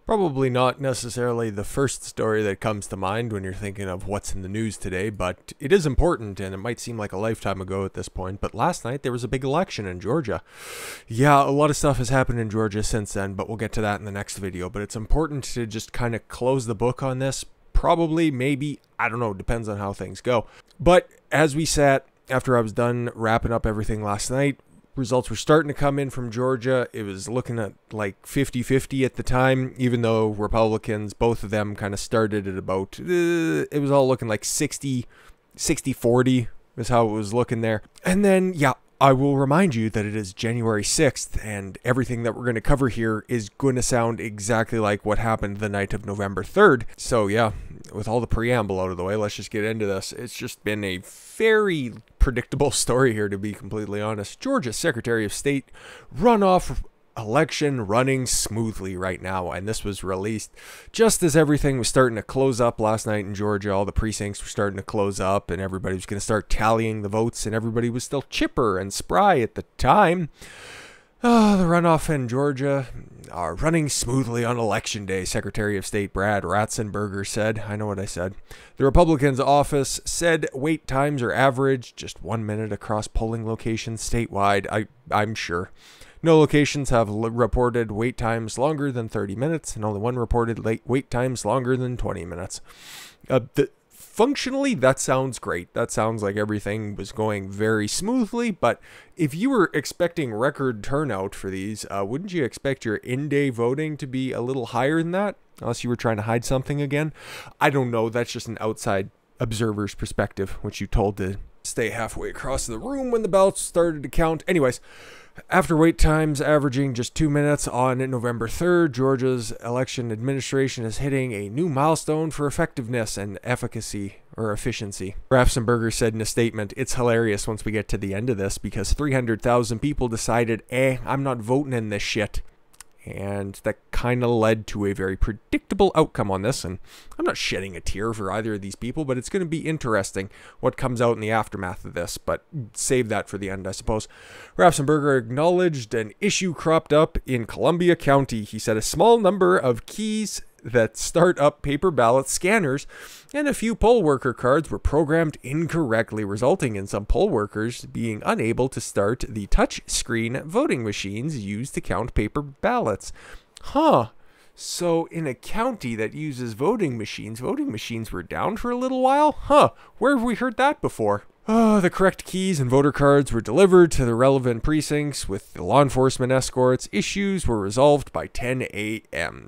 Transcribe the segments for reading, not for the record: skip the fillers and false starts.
Probably not necessarily the first story that comes to mind when you're thinking of what's in the news today, but it is important, and it might seem like a lifetime ago at this point, but last night there was a big election in Georgia. Yeah, a lot of stuff has happened in Georgia since then, but we'll get to that in the next video. But it's important to just kind of close the book on this. Probably, maybe, I don't know, depends on how things go. But as we sat after I was done wrapping up everything last night, results were starting to come in from Georgia. It was looking at like 50-50 at the time, even though Republicans, both of them kind of started at about, it was all looking like 60-40 is how it was looking there. And then, yeah, I will remind you that it is January 6th, and everything that we're going to cover here is going to sound exactly like what happened the night of November 3rd. So yeah, with all the preamble out of the way, let's just get into this. It's just been a very predictable story here, to be completely honest. Georgia Secretary of State runoff election running smoothly right now, and this was released just as everything was starting to close up last night in Georgia. All the precincts were starting to close up, and everybody was going to start tallying the votes, and everybody was still chipper and spry at the time. The runoff in Georgia are running smoothly on Election Day, Secretary of State Brad Ratzenberger said. I know what I said. The Republicans' office said wait times are average, just 1 minute across polling locations statewide. I'm sure. No locations have reported wait times longer than 30 minutes, and only one reported wait times longer than 20 minutes. Functionally, that sounds great. That sounds like everything was going very smoothly, but if you were expecting record turnout for these, wouldn't you expect your in-day voting to be a little higher than that? Unless you were trying to hide something again? I don't know. That's just an outside observer's perspective, which you told to stay halfway across the room when the ballots started to count. Anyways, after wait times averaging just 2 minutes on November 3rd, Georgia's election administration is hitting a new milestone for effectiveness and efficacy, or efficiency. Ratzenberger said in a statement, "It's hilarious once we get to the end of this because 300,000 people decided, I'm not voting in this shit." And that kind of led to a very predictable outcome on this. And I'm not shedding a tear for either of these people, but it's going to be interesting what comes out in the aftermath of this. But save that for the end, I suppose. Ratzenberger acknowledged an issue cropped up in Columbia County. He said a small number of keys that start up paper ballot scanners and a few poll worker cards were programmed incorrectly, resulting in some poll workers being unable to start the touch screen voting machines used to count paper ballots. So in a county that uses voting machines were down for a little while? Where have we heard that before? The correct keys and voter cards were delivered to the relevant precincts with the law enforcement escorts. Issues were resolved by 10 a.m.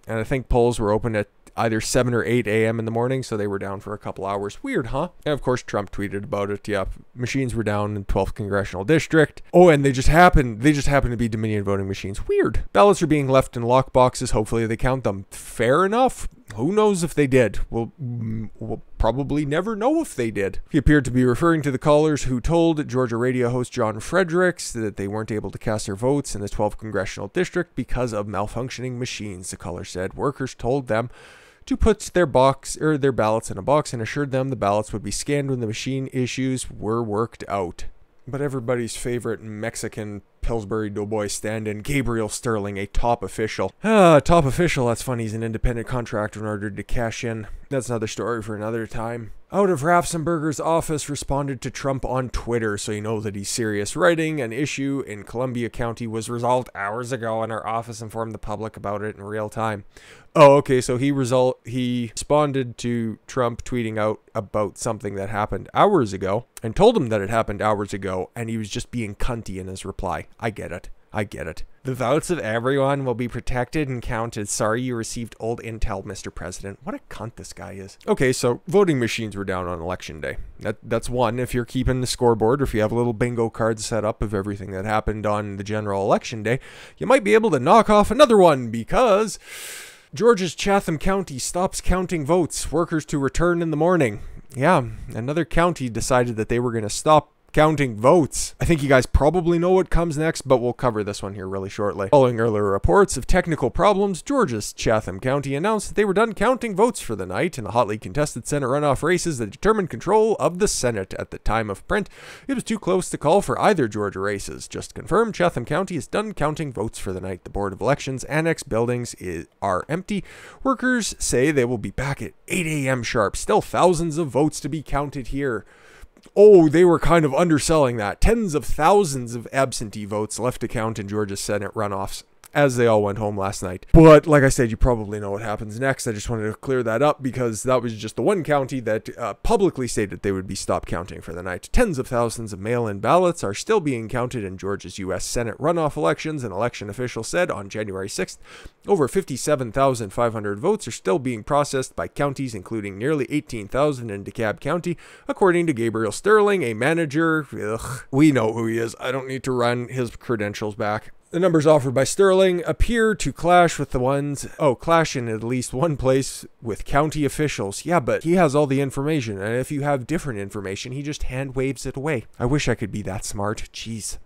And I think polls were open at either 7 or 8 a.m. in the morning, so they were down for a couple hours. Weird, huh? And of course, Trump tweeted about it. Yeah, machines were down in 12th Congressional District. Oh, and they just happen to be Dominion voting machines. Weird. Ballots are being left in lock boxes. Hopefully they count them. Fair enough. Who knows if they did? We'll probably never know if they did. He appeared to be referring to the callers who told Georgia radio host John Fredericks that they weren't able to cast their votes in the 12th Congressional District because of malfunctioning machines. The caller said workers told them to put their ballots in a box and assured them the ballots would be scanned when the machine issues were worked out. But everybody's favorite Mexican Pillsbury Doughboy stand-in, Gabriel Sterling, a top official. Top official, that's funny, he's an independent contractor in order to cash in. That's another story for another time. Out of Ratzenberger's office responded to Trump on Twitter, so you know that he's serious. Writing, an issue in Columbia County was resolved hours ago, and our office informed the public about it in real time. Oh, okay, so he responded to Trump tweeting out about something that happened hours ago, and told him that it happened hours ago, and he was just being cunty in his reply. I get it. The votes of everyone will be protected and counted. Sorry you received old intel, Mr. President. What a cunt this guy is. Okay, so voting machines were down on Election Day. That's one. If you're keeping the scoreboard, or if you have a little bingo card set up of everything that happened on the general election day, you might be able to knock off another one, because Georgia's Chatham County stops counting votes. Workers to return in the morning. Yeah, another county decided that they were going to stop counting votes. I think you guys probably know what comes next, but we'll cover this one here really shortly. Following earlier reports of technical problems, Georgia's Chatham County announced that they were done counting votes for the night in the hotly contested Senate runoff races that determined control of the Senate. At the time of print, it was too close to call for either Georgia races. Just confirmed, Chatham County is done counting votes for the night. The Board of Elections annex buildings are empty. Workers say they will be back at 8 a.m. sharp. Still thousands of votes to be counted here. Oh, they were kind of underselling that. Tens of thousands of absentee votes left to count in Georgia Senate runoffs as they all went home last night. But like I said, you probably know what happens next. I just wanted to clear that up because that was just the one county that publicly stated they would be stopped counting for the night. Tens of thousands of mail-in ballots are still being counted in Georgia's U.S. Senate runoff elections. An election official said on January 6th, over 57,500 votes are still being processed by counties, including nearly 18,000 in DeKalb County, according to Gabriel Sterling, a manager. We know who he is. I don't need to run his credentials back. The numbers offered by Sterling appear to clash with the ones, clash in at least one place with county officials. Yeah, but he has all the information, and if you have different information, he just hand waves it away. I wish I could be that smart. Jeez.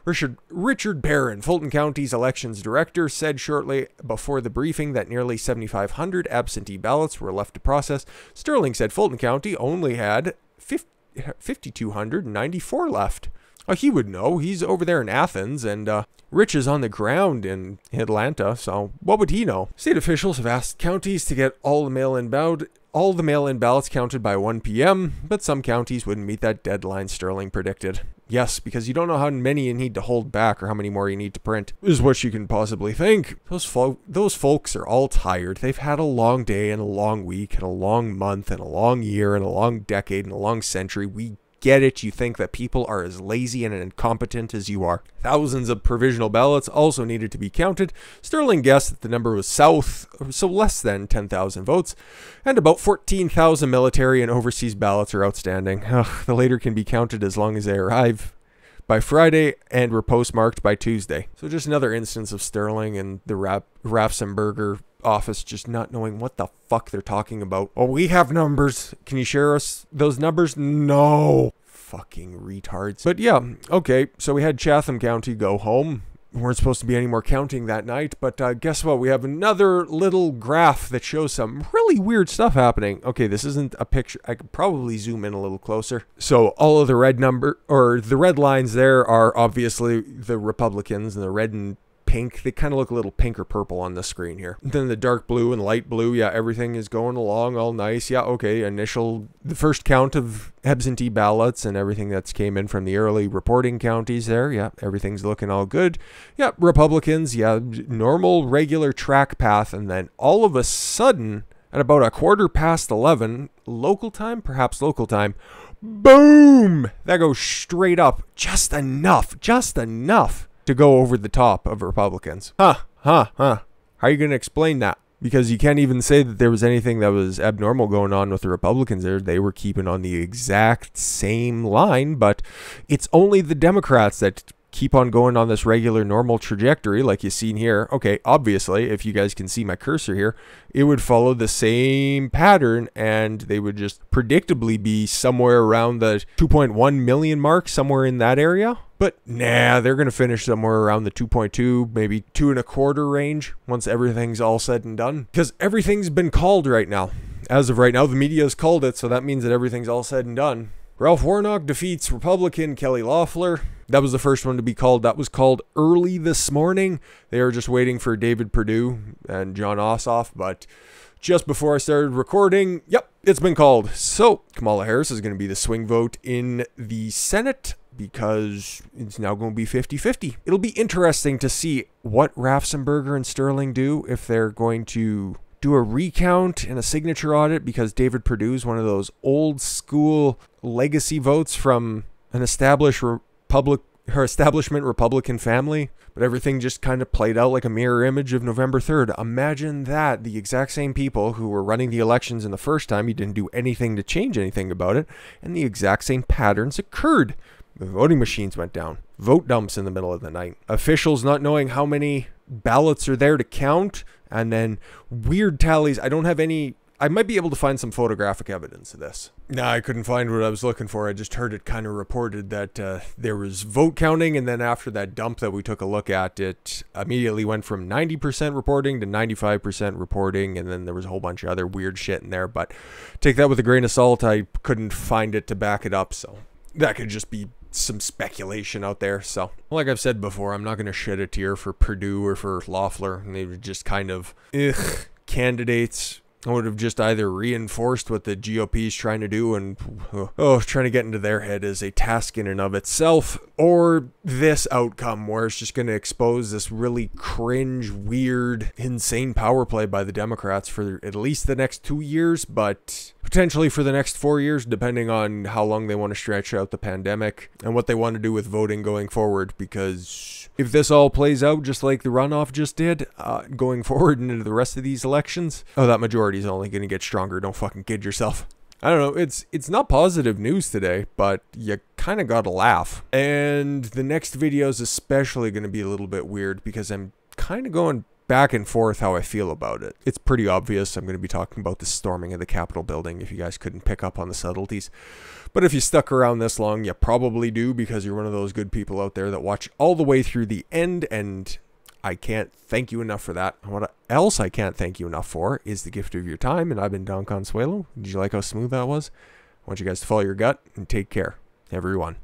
Richard Barron, Fulton County's elections director, said shortly before the briefing that nearly 7,500 absentee ballots were left to process. Sterling said Fulton County only had 5,294 left. Oh, he would know. He's over there in Athens, and Rich is on the ground in Atlanta, so what would he know? State officials have asked counties to get all the mail-in ballots counted by 1 p.m., but some counties wouldn't meet that deadline, Sterling predicted. Yes, because you don't know how many you need to hold back or how many more you need to print, is what you can possibly think. Those folks are all tired. They've had a long day and a long week and a long month and a long year and a long decade and a long century. We get it. You think that people are as lazy and incompetent as you are. Thousands of provisional ballots also needed to be counted. Sterling guessed that the number was less than 10,000 votes, and about 14,000 military and overseas ballots are outstanding. The later can be counted as long as they arrive by Friday and were postmarked by Tuesday. So just another instance of Sterling and the Raphael office just not knowing what the fuck they're talking about. Oh, we have numbers. Can you share us those numbers? No. Fucking retards. But yeah, okay, so we had Chatham County go home. We weren't supposed to be any more counting that night, but guess what? We have another little graph that shows some really weird stuff happening. Okay, this isn't a picture. I could probably zoom in a little closer. So all of the red lines there are obviously the Republicans, and the red and pink, they kind of look a little pink or purple on the screen here. Then the dark blue and light blue, yeah, everything is going along all nice. Yeah, okay, the first count of absentee ballots and everything that's came in from the early reporting counties there, yeah, everything's looking all good. Yeah, Republicans, yeah, normal, regular track path, and then all of a sudden, at about 11:15, local time, boom! That goes straight up, just enough to go over the top of Republicans. How are you going to explain that? Because you can't even say that there was anything that was abnormal going on with the Republicans there. They were keeping on the exact same line, but it's only the Democrats that keep on going on this regular normal trajectory like you've seen here. Okay, obviously, if you guys can see my cursor here, it would follow the same pattern, and they would just predictably be somewhere around the 2.1 million mark, somewhere in that area. But nah, they're going to finish somewhere around the 2.2, maybe 2.25 range once everything's all said and done. Because everything's been called right now. As of right now, the media has called it, so that means that everything's all said and done. Ralph Warnock defeats Republican Kelly Loeffler. That was the first one to be called. That was called early this morning. They were just waiting for David Purdue and John Ossoff, but just before I started recording, yep, it's been called. So Kamala Harris is going to be the swing vote in the Senate, because it's now going to be 50-50. It'll be interesting to see what Raphael and Sterling do, if they're going to do a recount and a signature audit, because David Purdue is one of those old school legacy votes from an establishment Republican family, but everything just kind of played out like a mirror image of November 3rd. Imagine that. The exact same people who were running the elections in the first time, you didn't do anything to change anything about it, and the exact same patterns occurred. The voting machines went down. Vote dumps in the middle of the night. Officials not knowing how many ballots are there to count, and then weird tallies. I don't have any I might be able to find some photographic evidence of this. Nah, I couldn't find what I was looking for. I just heard it kind of reported that there was vote counting, and then after that dump that we took a look at, it immediately went from 90% reporting to 95% reporting, and then there was a whole bunch of other weird shit in there, but take that with a grain of salt. I couldn't find it to back it up, so that could just be some speculation out there. So, like I've said before, I'm not going to shed a tear for Purdue or for Loeffler. They were just kind of candidates. I would have just either reinforced what the GOP is trying to do and, trying to get into their head is a task in and of itself, or this outcome where it's just going to expose this really cringe, weird, insane power play by the Democrats for at least the next 2 years, but potentially for the next 4 years, depending on how long they want to stretch out the pandemic and what they want to do with voting going forward, because if this all plays out just like the runoff just did, going forward into the rest of these elections, that majority is only going to get stronger. Don't fucking kid yourself. I don't know, it's not positive news today, but you kind of gotta laugh. And the next video is especially going to be a little bit weird because I'm kind of going back and forth how I feel about it. It's pretty obvious I'm going to be talking about the storming of the Capitol building if you guys couldn't pick up on the subtleties. But if you stuck around this long, you probably do because you're one of those good people out there that watch all the way through the end, and I can't thank you enough for that. What else I can't thank you enough for is the gift of your time, and I've been Don Consuelo. Did you like how smooth that was? I want you guys to follow your gut and take care, everyone.